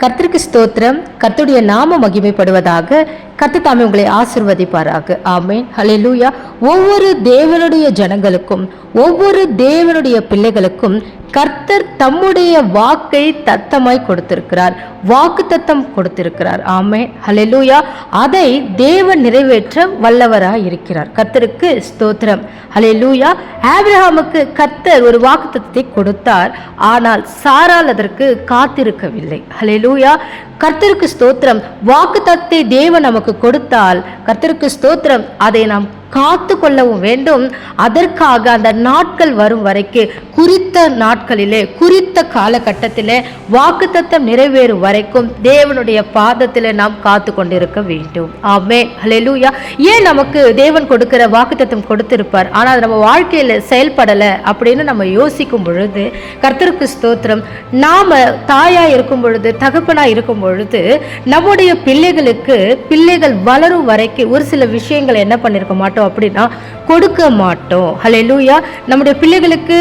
கர்த்தருக்கு ஸ்தோத்திரம். கர்த்தருடைய நாம மகிமைப்படுவதாக. கர்த்தர் தாமே உங்களை ஆசீர்வதிப்பாராக. ஆமென். ஹல்லேலூயா. ஒவ்வொரு தேவனுடைய ஜனங்களுக்கும், ஒவ்வொரு தேவனுடைய பிள்ளைகளுக்கும் கர்த்தர் தம்முடைய வாக்கை தத்தமாய் கொடுத்திருக்கிறார், வாக்கு தத்தம் கொடுத்திருக்கிறார். ஆமென். ஹல்லேலூயா. அதை தேவன் நிறைவேற்ற வல்லவராய் இருக்கிறார். கர்த்தருக்கு ஸ்தோத்திரம். ஹல்லேலூயா. ஆபிரகாமுக்கு கர்த்தர் ஒரு வாக்கு தத்தத்தை கொடுத்தார், ஆனால் சாராள் அதற்கு காத்திருக்கவில்லை. ஹல்லேலூயா. கர்த்தருக்கு ஸ்தோத்திரம். வாக்கு தத்தத்தை தேவன் நமக்கு கொடுத்தால் கர்த்தருக்கு ஸ்தோத்திரம், அதை நாம் காத்து கொள்ளவும் வேண்டும். அதற்காக அந்த நாட்கள் வரும் வரைக்கும், குறித்த நாட்களிலே, குறித்த காலகட்டத்திலே, வாக்குத்தத்தம் நிறைவேறும் வரைக்கும் தேவனுடைய பாதத்திலே நாம் காத்து கொண்டிருக்க வேண்டும். ஆமென். ஹல்லேலூயா. ஏன் நமக்கு தேவன் கொடுக்கிற வாக்குத்தத்தம் கொடுத்திருப்பார், ஆனால் நம்ம வாழ்க்கையில செயல்படலை அப்படின்னு நம்ம யோசிக்கும் பொழுது, கர்த்தருக்கு ஸ்தோத்திரம், நாம தாயா இருக்கும் பொழுது, தகப்பனா இருக்கும் பொழுது, நம்முடைய பிள்ளைகள் வளரும் வரைக்கும் ஒரு சில விஷயங்களை என்ன பண்ணிருக்க மாட்டோம் அப்படின்னா கொடுக்க மாட்டோம். ஹல்லேலூயா. நம்முடைய பிள்ளைகளுக்கு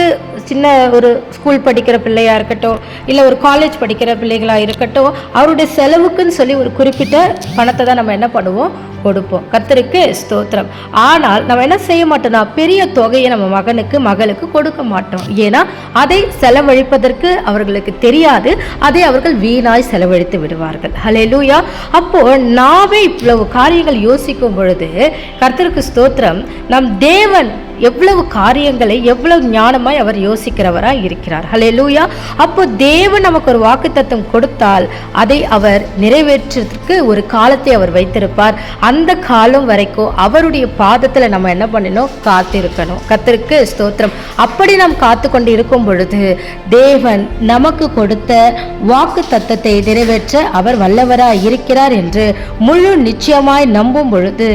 சின்ன ஒரு ஸ்கூல் படிக்கிற பிள்ளையா இருக்கட்டும், இல்லை ஒரு காலேஜ் படிக்கிற பிள்ளைகளா இருக்கட்டும், அவருடைய செலவுக்குன்னு சொல்லி ஒரு குறிப்பிட்ட பணத்தை தான் நம்ம என்ன பண்ணுவோம், கொடுப்போம். கர்த்தருக்கு ஸ்தோத்திரம். ஆனால் நம்ம என்ன செய்ய மாட்டோம்னா, பெரிய தொகையை நம்ம மகளுக்கு கொடுக்க மாட்டோம். ஏன்னா அதை செலவழிப்பதற்கு அவர்களுக்கு தெரியாது, அதை அவர்கள் வீணாய் செலவழித்து விடுவார்கள். ஹல்லேலூயா. அப்போ நாமே இவ்வளவு காரியங்கள் யோசிக்கும் பொழுது, கர்த்தருக்கு ஸ்தோத்திரம், நம் தேவன் எவ்வளவு காரியங்களை எவ்வளவு ஞானமாய் அவர் யோசிக்கிறவராய் இருக்கிறார். ஹல்லேலூயா. அப்போ தேவன் நமக்கு ஒரு வாக்குத்தத்தம் கொடுத்தால் அதை அவர் நிறைவேற்றுவதற்கு ஒரு காலத்தை அவர் வைத்திருப்பார். அந்த காலம் வரைக்கும் அவருடைய பாதத்தில் நம்ம என்ன பண்ணணும், காத்திருக்கணும். கர்த்தருக்கு ஸ்தோத்திரம். அப்படி நாம் காத்து கொண்டு இருக்கும் பொழுது தேவன் நமக்கு கொடுத்த வாக்குத்தத்தத்தை நிறைவேற்ற அவர் வல்லவராய் இருக்கிறார் என்று முழு நிச்சயமாய் நம்பும் பொழுது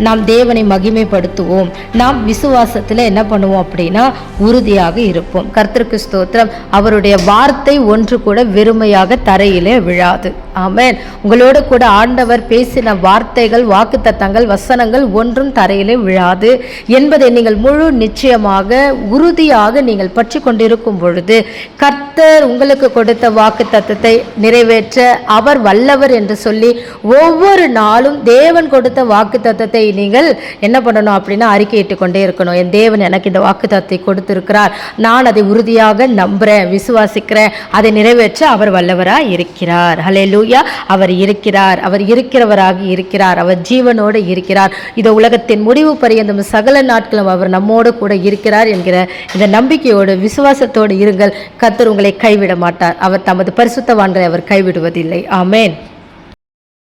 நாம் தேவனை மகிமைப்படுத்துவோம். நாம் விசுவாசத்தில் என்ன பண்ணுவோம் அப்படின்னா உறுதியாக இருப்போம். கர்த்தருக்கு ஸ்தோத்திரம். அவருடைய வார்த்தை ஒன்று கூட வெறுமையாக தரையிலே விழாது. ஆமென். உங்களோடு கூட ஆண்டவர் பேசின வார்த்தைகள், வாக்குத்தத்தங்கள், வசனங்கள் ஒன்றும் தரையிலே விழாது என்பதை நீங்கள் முழு நிச்சயமாக உறுதியாக நீங்கள் பற்றி கொண்டிருக்கும் பொழுது, கர்த்தர் உங்களுக்கு கொடுத்த வாக்குத்தத்தத்தை நிறைவேற்ற அவர் வல்லவர் என்று சொல்லி ஒவ்வொரு நாளும் தேவன் கொடுத்த வாக்குத்தத்தத்தை நீங்கள் என்ன பண்ணணும் அப்படின்னா அறிக்கையிட்டு கொண்டே இருக்கணும். என் தேவன் எனக்கு இந்த வாக்குத்தத்தத்தை கொடுத்திருக்கிறார், நான் அதை உறுதியாக நம்புறேன், விசுவாசிக்கிறேன், அதை நிறைவேற்ற அவர் வல்லவராய் இருக்கிறார். ஹல்லேலூயா. அவர் இருக்கிறார், அவர் இருக்கிறவராக இருக்கிறார், அவர் ஜீவனோடு இருக்கிறார். இது உலகத்தின் முடிவு பரியந்தம் சகல நாட்களும் அவர் நம்மோடு கூட இருக்கிறார் என்கிற இந்த நம்பிக்கையோடு விசுவாசத்தோடு இருங்கள். கர்த்தர் உங்களை கைவிட மாட்டார். அவர் தமது பரிசுத்தவான்களை அவர் கைவிடுவதில்லை. ஆமென்.